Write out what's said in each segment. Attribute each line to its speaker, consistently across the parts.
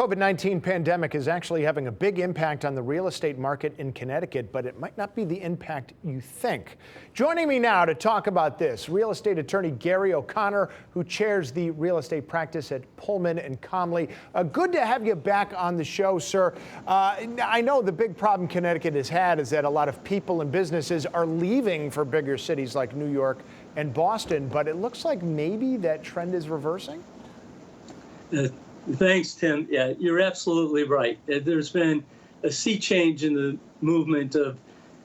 Speaker 1: COVID-19 pandemic is actually having a big impact on the real estate market in Connecticut, but it might not be the impact you think. Joining me now to talk about this, real estate attorney Gary O'Connor, who chairs the real estate practice at Pullman and Comley. Good to have you back on the show, sir. I know the big problem Connecticut has had is that a lot of people and businesses are leaving for bigger cities like New York and Boston, but it looks like maybe that trend is reversing.
Speaker 2: Thanks, Tim. Yeah, you're absolutely right. There's been a sea change in the movement of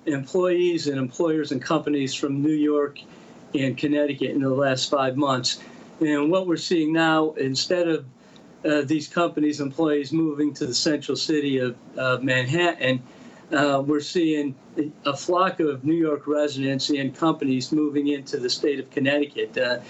Speaker 2: employees and employers and companies from New York and Connecticut in the last 5 months. And what we're seeing now, instead of these companies' employees moving to the central city of Manhattan, we're seeing a flock of New York residents and companies moving into the state of Connecticut.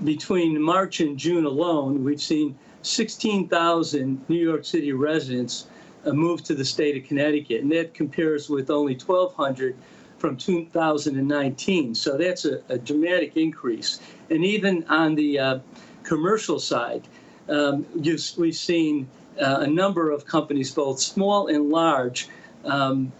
Speaker 2: Between March and June alone, we've seen 16,000 New York City residents move to the state of Connecticut, and that compares with only 1,200 from 2019. So that's a dramatic increase. And even on the commercial side, we've seen a number of companies, both small and large,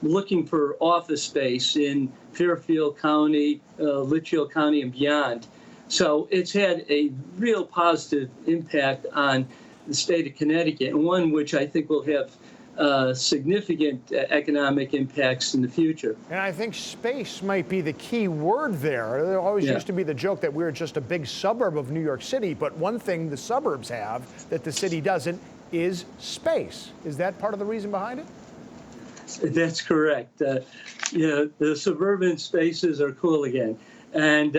Speaker 2: looking for office space in Fairfield County, Litchfield County, and beyond. So it's had a real positive impact on the state of Connecticut, and one which I think will have significant economic impacts in the future.
Speaker 1: And I think space might be the key word there. There always used to be the joke that we're just a big suburb of New York City, but one thing the suburbs have that the city doesn't is space. Is that part of the reason behind it?
Speaker 2: That's correct. The suburban spaces are cool again. And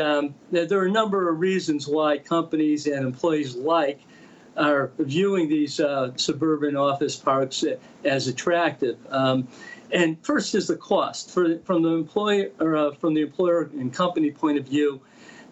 Speaker 2: there are a number of reasons why companies and employees alike are viewing these suburban office parks as attractive. And first is the cost. From the employer and company point of view,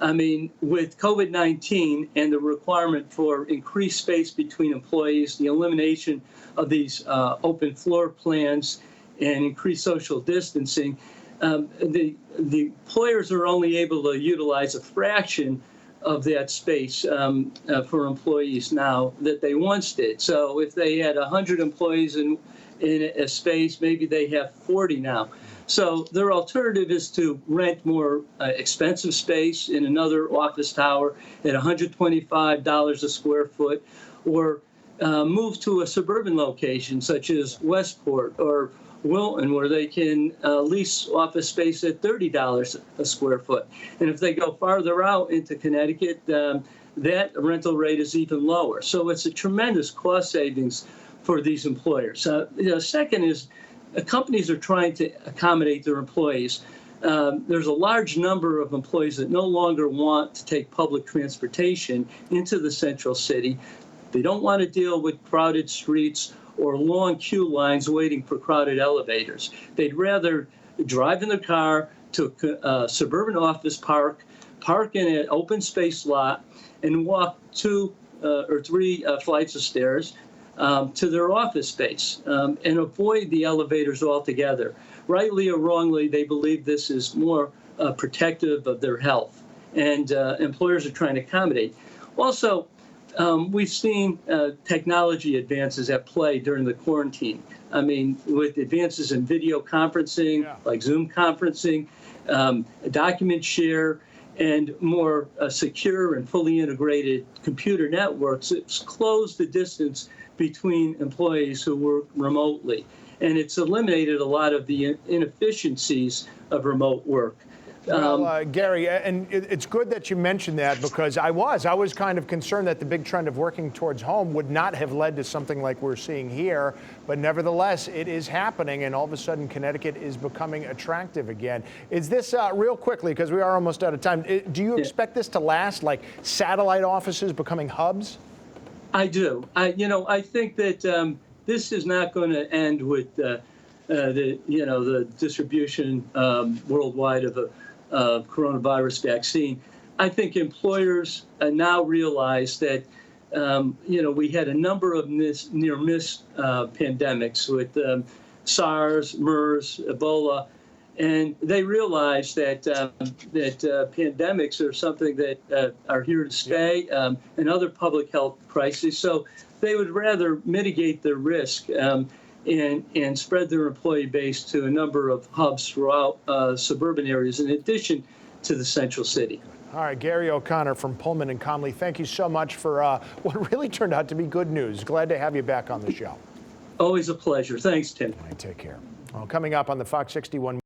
Speaker 2: I mean, with COVID-19 and the requirement for increased space between employees, the elimination of these open floor plans, and increased social distancing, the employers are only able to utilize a fraction of that space for employees now that they once did. So if they had 100 employees in a space, maybe they have 40 now. So their alternative is to rent more expensive space in another office tower at $125 a square foot, or move to a suburban location such as Westport or Wilton, where they can lease office space at $30 a square foot. And if they go farther out into Connecticut, that rental rate is even lower. So it's a tremendous cost savings for these employers. Second is companies are trying to accommodate their employees. There's a large number of employees that no longer want to take public transportation into the central city. They don't want to deal with crowded streets or long queue lines waiting for crowded elevators. They'd rather drive in their car to a suburban office park in an open space lot, and walk 2 or 3 flights of stairs to their office space and avoid the elevators altogether. Rightly or wrongly, they believe this is more protective of their health, and employers are trying to accommodate. Also, we've seen technology advances at play during the quarantine. I mean, with advances in video conferencing, like Zoom conferencing, document share, and more secure and fully integrated computer networks, it's closed the distance between employees who work remotely. And it's eliminated a lot of the inefficiencies of remote work.
Speaker 1: Well, Gary, and it's good that you mentioned that, because I was kind of concerned that the big trend of working towards home would not have led to something like we're seeing here. But nevertheless, it is happening, and all of a sudden Connecticut is becoming attractive again. Is this, real quickly, because we are almost out of time, do you expect this to last, like satellite offices becoming hubs?
Speaker 2: I do. I think that this is not going to end with the distribution worldwide of coronavirus vaccine. I think employers now realize that we had a number of near-miss pandemics with SARS, MERS, Ebola, And they realize that pandemics are something that are here to stay, and other public health crises. So they would rather mitigate their risk and spread their employee base to a number of hubs throughout suburban areas, in addition to the central city.
Speaker 1: All right, Gary O'Connor from Pullman and Conley, thank you so much for what really turned out to be good news. Glad to have you back on the show.
Speaker 2: Always a pleasure. Thanks, Tim.
Speaker 1: All right, take care. Well, coming up on the Fox 61